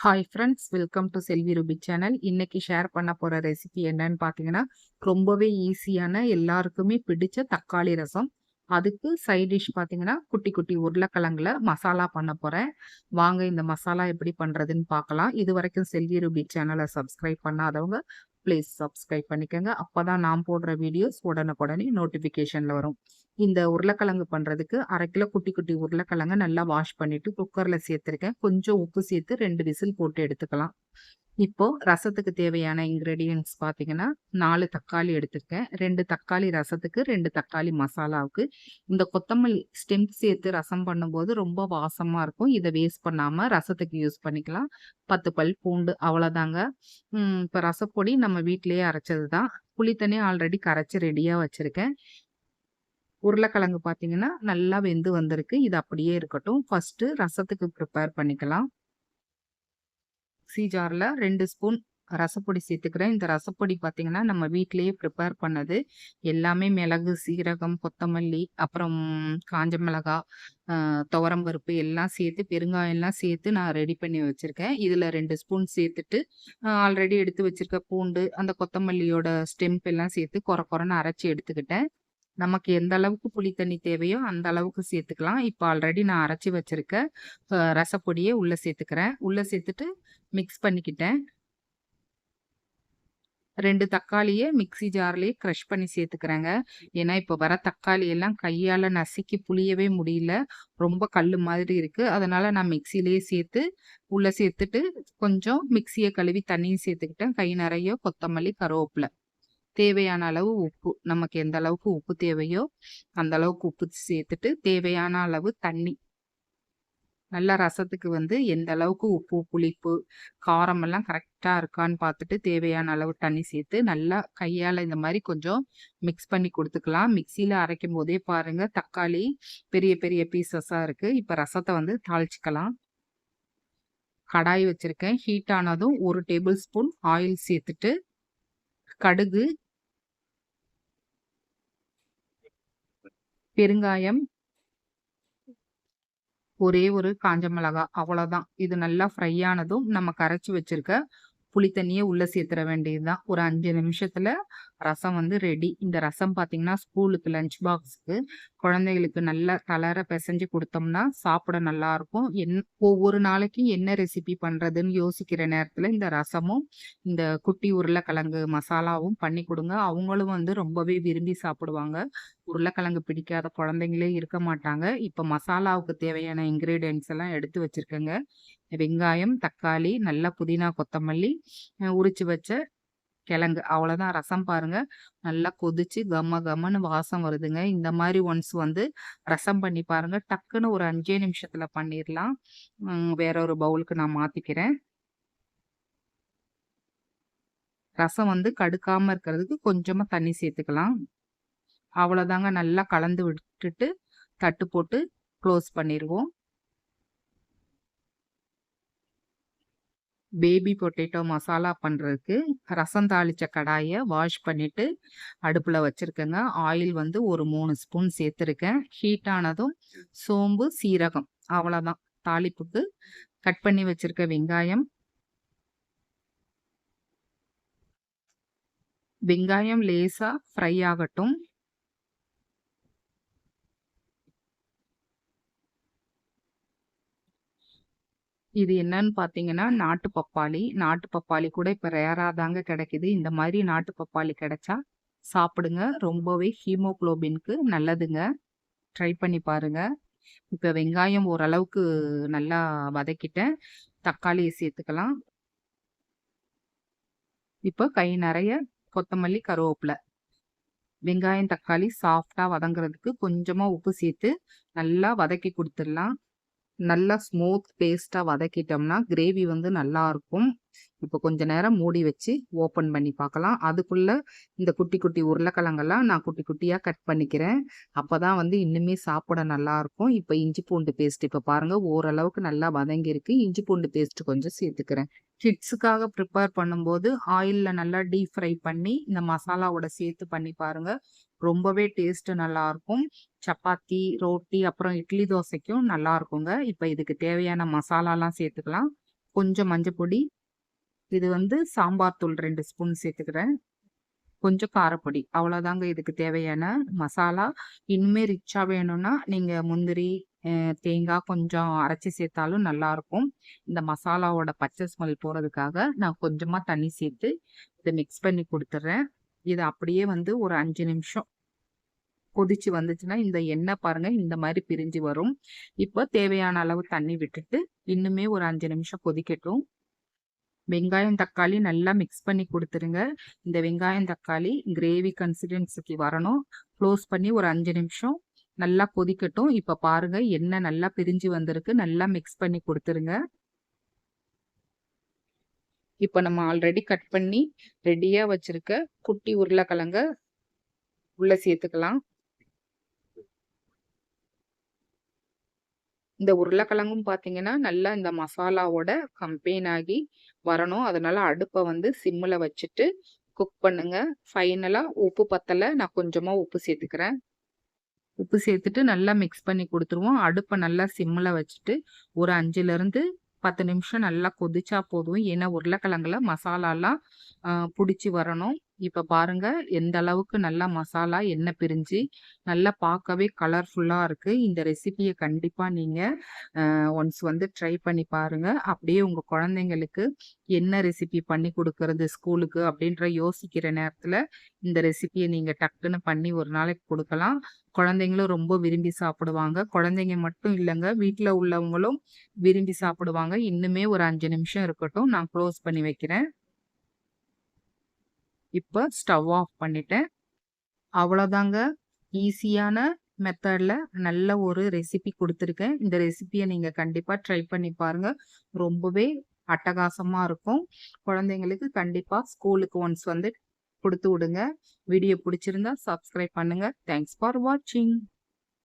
Hi friends, welcome to Selvi Ruby channel. இன்னைக்கு share பண்ண போற ரெசிபி என்னன்னு பார்த்தீங்கன்னா, ரொம்பவே ஈஸியான எல்லாருக்குமே பிடிச்ச தக்காளி ரசம். அதுக்கு சைட் டிஷ் பார்த்தீங்கன்னா, குட்டி குட்டி உருளைக்கிழங்குல மசாலா பண்ண போறேன். வாங்க இந்த மசாலா எப்படி பண்றதுன்னு பார்க்கலாம். இதுவரைக்கும் செல்வி ரூபி சேனலை சப்ஸ்கிரைப் பண்ணாதவங்க ப்ளீஸ் சப்ஸ்கிரைப் பண்ணிக்கோங்க. அப்பதான் நான் போடுற வீடியோஸ் உடனுக்குடனே நோட்டிஃபிகேஷன்ல வரும். இந்த உருளைக்கிழங்கு பண்றதுக்கு 1/2 கிலோ குட்டி குட்டி உருளைக்கிழங்க நல்லா வாஷ் பண்ணிட்டு குக்கர்ல சேர்த்திருக்கேன். கொஞ்சம் உப்பு சேர்த்து 2 விசில் போட்டு எடுத்துக்கலாம். இப்போ ரசத்துக்கு தேவையான இன்கிரீடியன்ட்ஸ் பார்த்தீங்கன்னா, 4 தக்காளி எடுத்திருக்கேன். 2 தக்காளி ரசத்துக்கு, 2 தக்காளி மசாலாவுக்கு. இந்த கொத்தமல்லி ஸ்டெம் சேர்த்து ரசம் பண்ணும்போது ரொம்ப வாசமா இருக்கும். இத வேஸ்ட் பண்ணாம ரசத்துக்கு யூஸ் பண்ணிக்கலாம். 10 பல் பூண்டு அவ்வளோதாங்க. இப்ப ரசப்பொடி நம்ம வீட்டிலேயே அரைச்சது தான். புளி தண்ணி ஆல்ரெடி கரைச்சு ரெடியா வச்சிருக்கேன். உருளைக்கிழங்கு பார்த்தீங்கன்னா, நல்லா வெந்து வந்திருக்கு. இது அப்படியே இருக்கட்டும். ஃபர்ஸ்ட்டு ரசத்துக்கு ப்ரிப்பேர் பண்ணிக்கலாம். மிக்ஸி ஜார்ல 2 ஸ்பூன் ரசப்பொடி சேர்த்துக்கிறேன். இந்த ரசப்பொடி பார்த்தீங்கன்னா, நம்ம வீட்டிலேயே ப்ரிப்பேர் பண்ணது. எல்லாமே மிளகு, சீரகம், கொத்தமல்லி, அப்புறம் காஞ்ச மிளகா, துவரம் பருப்பு எல்லாம் சேர்த்து, பெருங்காயம்லாம் சேர்த்து நான் ரெடி பண்ணி வச்சிருக்கேன். இதில 2 ஸ்பூன் சேர்த்துட்டு, ஆல்ரெடி எடுத்து வச்சிருக்க பூண்டு, அந்த கொத்தமல்லியோட ஸ்டெம்ப் எல்லாம் சேர்த்து கொர கொரன்னு அரைச்சு எடுத்துக்கிட்டேன். நமக்கு எந்த அளவுக்கு புளி தண்ணி தேவையோ அந்த அளவுக்கு சேர்த்துக்கலாம். இப்போ ஆல்ரெடி நான் அரைச்சு வச்சிருக்க ரசப்பொடிய உள்ள சேர்த்துக்கிறேன். உள்ள சேர்த்துட்டு மிக்ஸ் பண்ணிக்கிட்டேன். 2 தக்காளிய மிக்ஸி ஜார்லயே கிரஷ் பண்ணி சேர்த்துக்கிறேங்க. ஏன்னா, இப்போ வர தக்காளி எல்லாம் கையால நசுக்கி புளியவே முடியல. ரொம்ப கல்லு மாதிரி இருக்கு. அதனால நான் மிக்ஸிலயே சேர்த்து, உள்ள சேர்த்துட்டு கொஞ்சம் மிக்ஸிய கழுவி தண்ணியும் சேர்த்துக்கிட்டேன். கை நெறைய கொத்தமல்லி, கருவேப்பில. தேவையான அளவு உப்பு. நமக்கு எந்த அளவுக்கு உப்பு தேவையோ, அந்த அளவுக்கு உப்பு சேர்த்துட்டு, தேவையான அளவு தண்ணி. நல்லா ரசத்துக்கு வந்து எந்த அளவுக்கு உப்பு, புளிப்பு, காரம் எல்லாம் கரெக்ட்டா இருக்கான்னு பார்த்துட்டு, தேவையான அளவு தண்ணி சேர்த்து, நல்லா கையால இந்த மாரி கொஞ்சம் மிக்ஸ் பண்ணி குடுத்துக்கலாம். மிக்ஸியில அரைக்கும்போதே பாருங்க, தக்காளி பெரிய பெரிய பீசஸா இருக்கு. இப்ப ரசத்த வந்து தாளிச்சுக்கலாம். கடாய் வச்சிருக்கேன். ஹீட் ஆனதும் 1 டேபிள் ஸ்பூன் ஆயில் சேர்த்துட்டு, கடுகு, பெருங்காயம், ஒரே ஒரு காஞ்ச மிளகா அவ்வளோதான். இது நல்லா ஃப்ரை ஆனதும் நம்ம கரைச்சு வச்சிருக்க புளி தண்ணிய உள்ள சேர்த்துற வேண்டியதுதான். ஒரு 5 நிமிஷத்துல ரசம் வந்து ரெடி. இந்த ரசம் பார்த்தீங்கன்னா, ஸ்கூலுக்கு லஞ்ச் பாக்ஸ்க்கு குழந்தைகளுக்கு நல்லா கலர பெசஞ்சு குடுத்தோம்னா, சாப்பிட நல்லாருக்கும். ஒவ்வொரு நாளைக்கு என்ன ரெசிபி பண்றதுன்னு யோசிக்கிற நேரத்துல இந்த ரசமும், இந்த குட்டி உருளைக்கிழங்கு மசாலாவும் பண்ணி குடுங்க. அவங்களும் வந்து ரொம்பவே விரும்பி சாப்பிடுவாங்க. உருளைக்கிழங்கு பிடிக்காத குழந்தைங்களே இருக்க மாட்டாங்க. இப்ப மசாலாவுக்கு தேவையான இன்கிரீடியன்ட்ஸ் எல்லாம் எடுத்து வச்சிருக்கேங்க. வெங்காயம், தக்காளி, நல்லா புதினா, கொத்தமல்லி, உரிச்சு வச்ச கிழங்கு. அவ்வளோதான். ரசம் பாருங்க, நல்லா கொதிச்சு கம கமன்னு வாசம் வருதுங்க. இந்த மாரி ஒன்ஸ் வந்து ரசம் பண்ணி பாருங்க. டக்குன்னு ஒரு 5 நிமிஷத்துல பண்ணிரலாம். வேற ஒரு பவுலுக்கு நான் மாத்திக்கிறேன். ரசம் வந்து கடுக்காம இருக்கிறதுக்கு கொஞ்சமா தண்ணி சேர்த்துக்கலாம். அவ்வளோதாங்க. நல்லா கலந்து விட்டுட்டு, தட்டு போட்டு க்ளோஸ் பண்ணிருவோம். பேபி பொட்டேட்டோ மசாலா பண்றதுக்கு ரசம் தாளிச்ச கடாய வாஷ் பண்ணிட்டு அடுப்புல வச்சிருக்கேங்க. ஆயில் வந்து ஒரு 3 ஸ்பூன் சேர்த்துருக்கேன். ஹீட் ஆனதும் சோம்பு, சீரகம் அவ்வளோதான். தாளிப்புக்கு கட் பண்ணி வச்சிருக்க வெங்காயம், வெங்காயம் லேசா ஃப்ரை ஆகட்டும். இது என்னன்னு பார்த்தீங்கன்னா, நாட்டு பப்பாளி. நாட்டு பப்பாளி கூட இப்ப ரேரா தாங்க கிடைக்குது. இந்த மாதிரி நாட்டு பப்பாளி கிடைச்சா சாப்பிடுங்க. ரொம்பவே ஹீமோகுளோபின்க்கு நல்லதுங்க. ட்ரை பண்ணி பாருங்க. இப்ப வெங்காயம் ஓரளவுக்கு நல்லா வதக்கிட்டேன். தக்காளிய சேர்த்துக்கலாம். இப்ப கை நெறைய கொத்தமல்லி, கருவேப்பில. வெங்காயம், தக்காளி சாஃப்ட்டா வதங்குறதுக்கு கொஞ்சமா உப்பு சேர்த்து நல்லா வதக்கி குடுத்துடலாம். நல்லா ஸ்மூத் பேஸ்ட்டா வதக்கிட்டோம்னா, கிரேவி வந்து நல்லாருக்கும். இப்போ கொஞ்ச நேரம் மூடி வச்சு ஓப்பன் பண்ணி பார்க்கலாம். அதுக்குள்ள இந்த குட்டி குட்டி உருளைக்கிழங்கெல்லாம் நான் குட்டி குட்டியா கட் பண்ணிக்கிறேன். அப்பதான் வந்து இன்னுமே சாப்பிட நல்லாருக்கும். இப்போ இஞ்சி பூண்டு பேஸ்ட் இப்ப பாருங்க ஓரளவுக்கு நல்லா வதங்கியிருக்கு. இஞ்சி பூண்டு பேஸ்ட் கொஞ்சம் சேர்த்துக்கிறேன். கிட்ஸுக்காக ப்ரிப்பேர் பண்ணும்போது ஆயில்ல நல்லா டீப் ஃப்ரை பண்ணி இந்த மசாலாவோட சேர்த்து பண்ணி பாருங்க. ரொம்பவே டேஸ்ட் நல்லாருக்கும். சப்பாத்தி, ரோட்டி, அப்புறம் இட்லி, தோசைக்கும் நல்லாருக்குங்க. இப்ப இதுக்கு தேவையான மசாலாலாம் சேர்த்துக்கலாம். கொஞ்சம் மஞ்சள் பொடி, இது வந்து சாம்பார் தூள் 2 ஸ்பூன் சேர்த்துக்கிறேன். கொஞ்சம் காரப்பொடி. அவ்வளோதாங்க இதுக்கு தேவையான மசாலா. இன்னுமே ரிச்சா வேணும்னா, நீங்க முந்திரி, அ தேங்காய் கொஞ்சம் அரைச்சு சேர்த்தாலும் நல்லாருக்கும். இந்த மசாலாவோட பச்சை ஸ்மெல் போறதுக்காக நான் கொஞ்சமா தண்ணி சேர்த்து இத மிக்ஸ் பண்ணி குடுத்துர்றேன். இத அப்படியே வந்து ஒரு 5 நிமிஷம் கொதிச்சு வந்துச்சுன்னா, இந்த எண்ணெய் பாருங்க இந்த மாரி பிரிஞ்சு வரும். இப்போ தேவையான அளவு தண்ணி விட்டுட்டு, இன்னுமே ஒரு 5 நிமிஷம் கொதிக்கட்டும். வெங்காயம், தக்காளி நல்லா மிக்ஸ் பண்ணி குடுத்துருங்க. இந்த வெங்காயம், தக்காளி கிரேவி கன்சிஸ்டன்சிக்கு வரணும். க்ளோஸ் பண்ணி ஒரு 5 நிமிஷம் நல்லா கொதிக்கட்டும். இப்ப பாருங்க எண்ணெய் நல்லா பிரிஞ்சு வந்திருக்கு. நல்லா மிக்ஸ் பண்ணி குடுத்துருங்க. இப்ப நம்ம ஆல்ரெடி கட் பண்ணி ரெடியா வச்சிருக்க குட்டி உருளைக்கிழங்க உள்ள சேர்த்துக்கலாம். இந்த உருளைக்கிழங்கும் பார்த்தீங்கன்னா, நல்லா இந்த மசாலாவோட கம்பைன் ஆகி வரணும். அதனால அடுப்ப வந்து சிம்ல வச்சுட்டு குக் பண்ணுங்க. ஃபைனலா உப்பு பத்தல. நான் கொஞ்சமா உப்பு சேர்த்துக்கிறேன். உப்பு சேர்த்துட்டு நல்லா மிக்ஸ் பண்ணி குடுத்துருவோம். அடுப்ப நல்லா சிம்ல வச்சுட்டு ஒரு 5லிருந்து 10 நிமிஷம் நல்லா கொதிச்சா போதும். ஏன்னா உருளைக்கிழங்குல மசாலாலாம் புடிச்சு வரணும். இப்ப பாருங்க எந்த அளவுக்கு நல்லா மசாலா எண்ணெய் பிரிஞ்சு நல்லா பார்க்கவே கலர்ஃபுல்லா இருக்கு. இந்த ரெசிபிய கண்டிப்பா நீங்க ஒன்ஸ் வந்து ட்ரை பண்ணி பாருங்க. அப்படியே உங்க குழந்தைங்களுக்கு என்ன ரெசிபி பண்ணி குடுக்கறது ஸ்கூலுக்கு அப்படின்ற யோசிக்கிற நேரத்துல இந்த ரெசிபிய நீங்க டக்குன்னு பண்ணி ஒரு நாளைக்கு குடுக்கலாம். குழந்தைங்களும் ரொம்ப விரும்பி சாப்பிடுவாங்க. குழந்தைங்க மட்டும் இல்லங்க, வீட்ல உள்ளவங்களும் விரும்பி சாப்பிடுவாங்க. இன்னுமே ஒரு 5 நிமிஷம் இருக்கட்டும். நான் க்ளோஸ் பண்ணி வைக்கிறேன். இப்ப ஸ்டவ் ஆஃப் பண்ணிட்டேன். அவ்வளோதாங்க. ஈஸியான மெத்தட்ல நல்ல ஒரு ரெசிபி குடுத்துருக்கேன். இந்த ரெசிபிய நீங்க கண்டிப்பா ட்ரை பண்ணி பாருங்க. ரொம்பவே அட்டகாசமா இருக்கும். குழந்தைங்களுக்கு கண்டிப்பா ஸ்கூலுக்கு ஒன்ஸ் வந்து குடுத்து விடுங்க. வீடியோ புடிச்சிருந்தா சப்ஸ்கிரைப் பண்ணுங்க. தேங்க்ஸ் ஃபார் வாட்சிங்.